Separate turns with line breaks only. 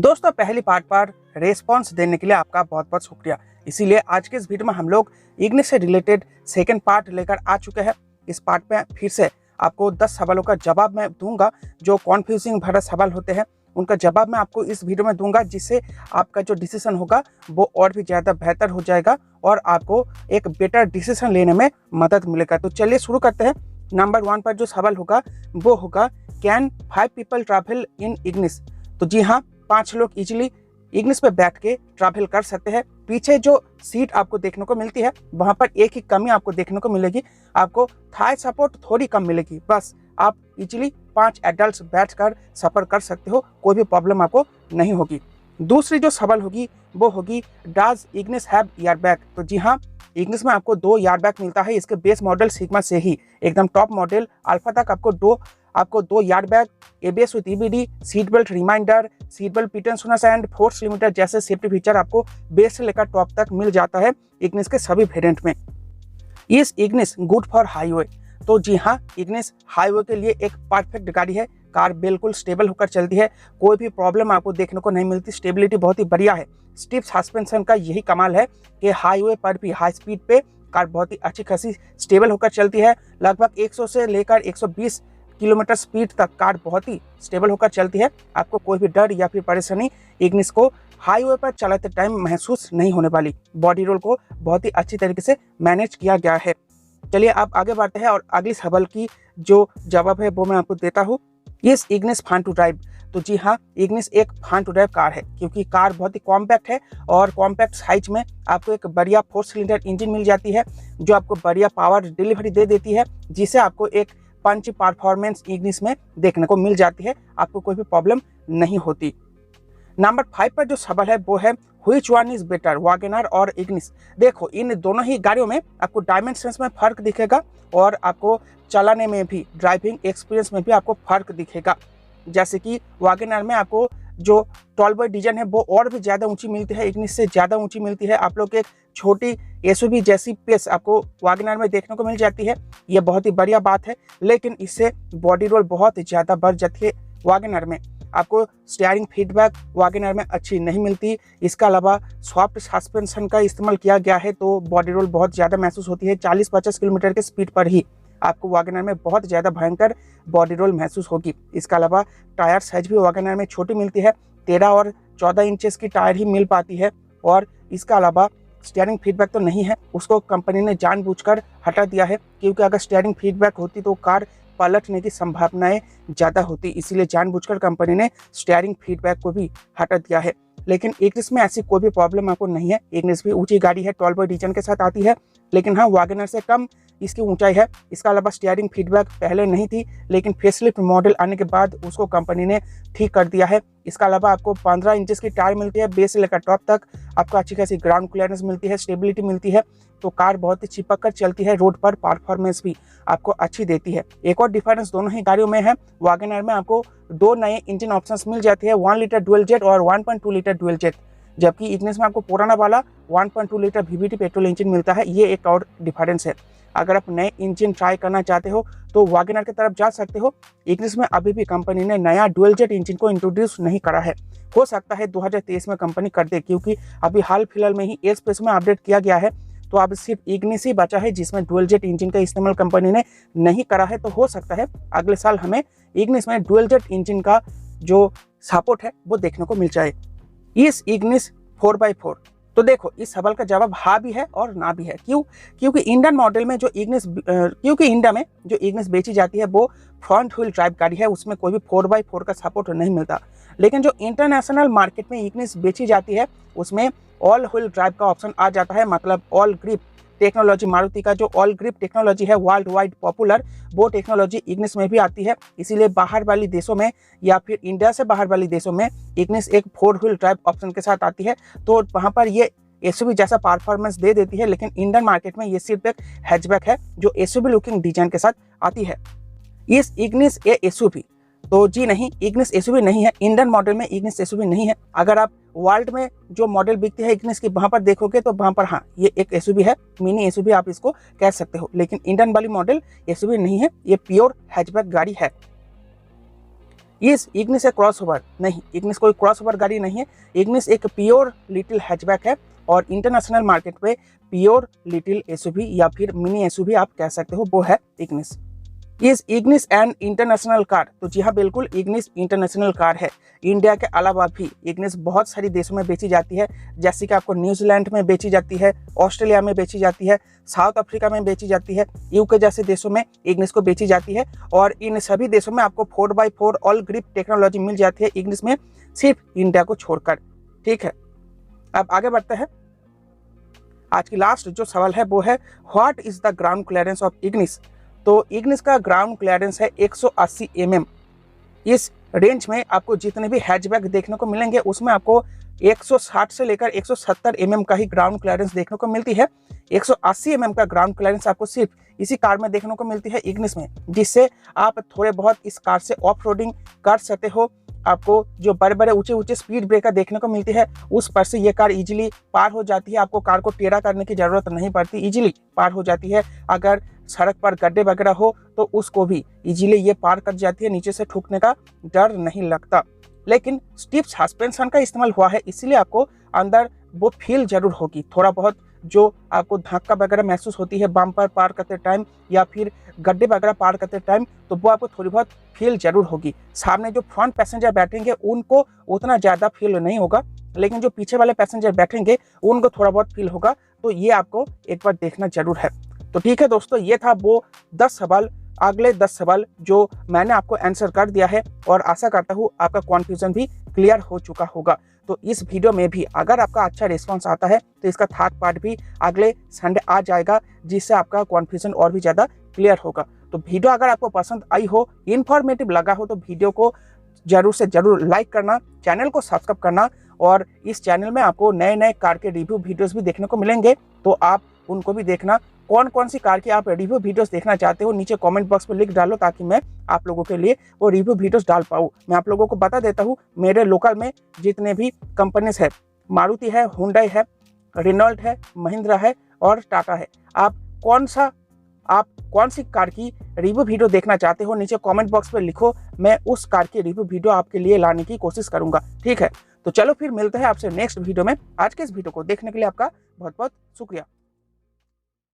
दोस्तों पहली पार्ट पर रेस्पॉन्स देने के लिए आपका बहुत बहुत शुक्रिया। इसीलिए आज के इस वीडियो में हम लोग इग्निस से रिलेटेड सेकंड पार्ट लेकर आ चुके हैं। इस पार्ट में फिर से आपको 10 सवालों का जवाब मैं दूंगा। जो कॉन्फ्यूजिंग भरा सवाल होते हैं उनका जवाब मैं आपको इस वीडियो में दूंगा, जिससे आपका जो डिसीजन होगा वो और भी ज़्यादा बेहतर हो जाएगा और आपको एक बेटर डिसीजन लेने में मदद मिलेगा। तो चलिए शुरू करते हैं। नंबर 1 पर जो सवाल होगा वो होगा, can 5 people travel in Ignis? तो जी हाँ, 5 लोग इजीली इग्निस पे बैठ के ट्रैवल कर सकते हैं। पीछे जो सीट आपको देखने को मिलती है वहां पर एक ही कमी आपको देखने को मिलेगी, आपको थाई सपोर्ट थोड़ी कम मिलेगी। बस आप इजीली 5 एडल्ट्स बैठकर सफर कर सकते हो, कोई भी प्रॉब्लम आपको नहीं होगी। दूसरी जो सवाल होगी वो होगी, डज इग्निस हैव एयरबैग? तो जी हाँ, इग्निस में आपको 2 एयरबैग मिलता है। इसके बेस मॉडल सिग्मा से ही एकदम टॉप मॉडल अल्फा तक आपको दो airbag, ABS with EBD, seat belt reminder, seat belt pretensioners and force limiter जैसे सेफ्टी फीचर आपको बेस से लेकर टॉप तक मिल जाता है इग्निस के सभी वेरिएंट में। Is Ignis good for highway? तो जी हाँ, इग्निस हाईवे के लिए एक परफेक्ट गाड़ी है। कार बिल्कुल स्टेबल होकर चलती है, कोई भी प्रॉब्लम आपको देखने को नहीं मिलती। स्टेबिलिटी बहुत ही बढ़िया है। स्टिफ सस्पेंशन का यही कमाल है कि हाईवे पर भी हाई स्पीड पे कार बहुत ही अच्छी खासी स्टेबल होकर चलती है। लगभग 100 से लेकर 120 किलोमीटर स्पीड तक कार बहुत ही स्टेबल होकर चलती है। आपको कोई भी डर या फिर परेशानी इग्निस को हाईवे पर चलाते टाइम महसूस नहीं होने वाली। बॉडी रोल को बहुत ही अच्छी तरीके से मैनेज किया गया है। चलिए आप आगे बढ़ते हैं और अगली सवाल की जो जवाब है वो मैं आपको देता हूँ। Is Ignis fun to drive? तो जी हाँ, इग्निस एक फन टू ड्राइव कार है, क्योंकि कार बहुत ही कॉम्पैक्ट है और कॉम्पैक्ट साइज में आपको एक बढ़िया 4 सिलेंडर इंजन मिल जाती है जो आपको बढ़िया पावर डिलीवरी दे देती है, जिससे आपको एक पंच परफॉर्मेंस इग्निस में देखने को मिल जाती है। आपको कोई भी प्रॉब्लम नहीं होती। नंबर 5 पर जो सवाल है वो है, which one is better, WagonR और इग्निस? देखो, इन दोनों ही गाड़ियों में आपको डायमेंशंस में फर्क दिखेगा और आपको चलाने में भी, ड्राइविंग एक्सपीरियंस में भी आपको फर्क दिखेगा। जैसे कि वैगनआर में आपको जो टॉल बॉय डिजाइन है वो और भी ज़्यादा ऊंची मिलती है, इग्निस से ज़्यादा ऊंची मिलती है। आप लोग एक छोटी एसयूवी जैसी पेस आपको वैगनआर में देखने को मिल जाती है। ये बहुत ही बढ़िया बात है, लेकिन इससे बॉडी रोल बहुत ज़्यादा बढ़ जाती है। वैगनआर में आपको स्टीयरिंग फीडबैक वैगनआर में अच्छी नहीं मिलती। इसके अलावा सॉफ्ट सस्पेंशन का इस्तेमाल किया गया है तो बॉडी रोल बहुत ज़्यादा महसूस होती है। 40-50 किलोमीटर के स्पीड पर ही आपको वैगनआर में बहुत ज़्यादा भयंकर बॉडी रोल महसूस होगी। इसके अलावा टायर साइज भी वैगनआर में छोटी मिलती है। 13 और 14 इंचेस की टायर ही मिल पाती है। और इसके अलावा स्टीयरिंग फीडबैक तो नहीं है, उसको कंपनी ने जानबूझकर हटा दिया है, क्योंकि अगर स्टीयरिंग फीडबैक होती तो कार पलटने की संभावनाएं ज़्यादा होती। इसीलिए जानबूझकर कंपनी ने स्टीयरिंग फीडबैक को भी हटा दिया है। लेकिन इग्निस में ऐसी कोई भी प्रॉब्लम आपको नहीं है। इग्निस भी ऊंची गाड़ी है, टॉल बॉय डिजाइन के साथ आती है, लेकिन हाँ, वैगनआर से कम इसकी ऊंचाई है। इसके अलावा स्टीयरिंग फीडबैक पहले नहीं थी, लेकिन फेसलिफ्ट मॉडल आने के बाद उसको कंपनी ने ठीक कर दिया है। इसके अलावा आपको 15 इंचेस की टायर मिलती है, बेस से लेकर टॉप तक आपको अच्छी खासी ग्राउंड क्लियरेंस मिलती है, स्टेबिलिटी मिलती है, तो कार बहुत ही चिपक कर चलती है। रोड पर परफॉर्मेंस भी आपको अच्छी देती है। एक और डिफरेंस दोनों ही गाड़ियों में है, वैगनआर में आपको 2 नए इंजन ऑप्शंस मिल जाते हैं, 1 लीटर डुअल जेट और 1.2 लीटर डुअल जेट, जबकि इग्निस में आपको पुराना वाला 1.2 लीटर वीवीटी पेट्रोल इंजन मिलता है। ये एक और डिफरेंस है। अगर आप नए इंजन ट्राई करना चाहते हो तो वैगनआर की तरफ जा सकते हो। इग्निस में अभी भी कंपनी ने नया डुअल जेट इंजन को इंट्रोड्यूस नहीं करा है। हो सकता है 2023 में कंपनी कर दे, क्योंकि अभी हाल फिलहाल में ही एस पेस में अपडेट किया गया है, तो अब सिर्फ इग्निस ही बचा है जिसमें डुअल जेट इंजन का इस्तेमाल कंपनी ने नहीं करा है। तो हो सकता है अगले साल हमें इग्निस में डुअल जेट इंजन का जो सपोर्ट है वो देखने को मिल जाए। इस इग्निस 4x4? तो देखो, इस सवाल का जवाब हाँ भी है और ना भी है। क्यों? क्योंकि इंडियन मॉडल में जो इंडिया में जो इग्निस बेची जाती है वो फ्रंट व्हील ड्राइव गाड़ी है, उसमें कोई भी 4x4 का सपोर्ट नहीं मिलता। लेकिन जो इंटरनेशनल मार्केट में इग्निस बेची जाती है उसमें ऑल व्हील ड्राइव का ऑप्शन आ जाता है, मतलब ऑल ग्रिप टेक्नोलॉजी। मारुति का जो ऑल ग्रिप टेक्नोलॉजी है वर्ल्ड वाइड पॉपुलर, वो टेक्नोलॉजी इग्निस में भी आती है। इसीलिए बाहर वाली देशों में या फिर इंडिया से बाहर वाली देशों में इग्निस एक 4 व्हील ड्राइव ऑप्शन के साथ आती है, तो वहाँ पर ये एसयूवी जैसा परफॉर्मेंस दे देती है। लेकिन इंडियन मार्केट में ये सिर्फ एक हैचबैक है जो एसयूवी लुकिंग डिजाइन के साथ आती है। इस इग्निस ए एसयूवी? तो जी नहीं, इग्निस एसयूवी नहीं है। इंडियन मॉडल में इग्निस एसयूवी नहीं है। अगर आप वर्ल्ड में जो मॉडल बिकती है इग्निस की वहाँ पर देखोगे तो वहाँ पर हाँ, ये एक एसयूवी है, मिनी एसयूवी आप इसको कह सकते हो। लेकिन इंडियन वाली मॉडल एसयूवी नहीं है, ये प्योर हैचबैक गाड़ी है। इस इग्निस ए क्रॉसओवर नहीं, इग्निस कोई क्रॉसओवर गाड़ी नहीं है। इग्निस एक प्योर लिटिल हैचबैक है और इंटरनेशनल मार्केट पे प्योर लिटिल एसयूवी या फिर मिनी एसयूवी आप कह सकते हो, वो है Ignis. Is Ignis and international car? तो जी हाँ, बिल्कुल इग्निस इंटरनेशनल कार है। इंडिया के अलावा भी इग्निस बहुत सारी देशों में बेची जाती है, जैसे कि आपको न्यूजीलैंड में बेची जाती है, ऑस्ट्रेलिया में बेची जाती है, साउथ अफ्रीका में बेची जाती है, यूके जैसे देशों में इग्निस को बेची जाती है। और इन सभी देशों में आपको 4x4 ऑल ग्रिप टेक्नोलॉजी मिल जाती है इग्निस में, सिर्फ इंडिया को छोड़कर। ठीक है, अब आगे बढ़ते हैं। आज की लास्ट जो सवाल है वो है what is the ground clearance of Ignis? तो इग्निस का ग्राउंड क्लियरेंस है 180 mm। इस रेंज में आपको जितने भी हैचबैक देखने को मिलेंगे उसमें आपको 160 से लेकर 170 mm का ही ग्राउंड क्लियरेंस देखने को मिलती है। 180 mm का ग्राउंड क्लियरेंस आपको सिर्फ इसी कार में देखने को मिलती है इग्निस में, जिससे आप थोड़े बहुत इस कार से ऑफ रोडिंग कर सकते हो। आपको जो बड़े बड़े ऊंचे ऊंचे स्पीड ब्रेकर देखने को मिलती है उस पर से ये कार इजीली पार हो जाती है। आपको कार को टेढ़ा करने की जरूरत नहीं पड़ती, इजीली पार हो जाती है। अगर सड़क पर गड्ढे वगैरह हो तो उसको भी इजीली ये पार कर जाती है, नीचे से ठुकने का डर नहीं लगता। लेकिन स्टीप सस्पेंशन का इस्तेमाल हुआ है, इसीलिए आपको अंदर वो फील जरूर होगी, थोड़ा बहुत जो आपको धक्का वगैरह महसूस होती है बम्पर पार करते टाइम या फिर गड्ढे वगैरह पार करते टाइम, तो वो आपको थोड़ी बहुत फील जरूर होगी। सामने जो फ्रंट पैसेंजर बैठेंगे उनको उतना ज़्यादा फील नहीं होगा, लेकिन जो पीछे वाले पैसेंजर बैठेंगे उनको थोड़ा बहुत फील होगा। तो ये आपको एक बार देखना जरूर है। तो ठीक है दोस्तों, ये था वो 10 सवाल, अगले 10 सवाल जो मैंने आपको आंसर कर दिया है और आशा करता हूँ आपका कॉन्फ्यूजन भी क्लियर हो चुका होगा। तो इस वीडियो में भी अगर आपका अच्छा रिस्पांस आता है तो इसका थर्ड पार्ट भी अगले संडे आ जाएगा, जिससे आपका कॉन्फ्यूजन और भी ज़्यादा क्लियर होगा। तो वीडियो अगर आपको पसंद आई हो, इन्फॉर्मेटिव लगा हो, तो वीडियो को जरूर से जरूर लाइक करना, चैनल को सब्सक्राइब करना। और इस चैनल में आपको नए नए कार के रिव्यू वीडियोस भी देखने को मिलेंगे, तो आप उनको भी देखना। कौन कौन सी कार की आप रिव्यू वीडियोस देखना चाहते हो नीचे कमेंट बॉक्स में लिख डालो, ताकि मैं आप लोगों के लिए वो रिव्यू वीडियोस डाल पाऊँ। मैं आप लोगों को बता देता हूँ, मेरे लोकल में जितने भी कंपनीज है, मारुति है, हुंडई है, रेनॉल्ट है, महिंद्रा है और टाटा है, आप कौन सी कार की रिव्यू वीडियो देखना चाहते हो नीचे कमेंट बॉक्स में लिखो, मैं उस कार की रिव्यू वीडियो आपके लिए लाने की कोशिश करूंगा। ठीक है, तो चलो फिर मिलते हैं आपसे नेक्स्ट वीडियो में। आज के इस वीडियो को देखने के लिए आपका बहुत बहुत शुक्रिया।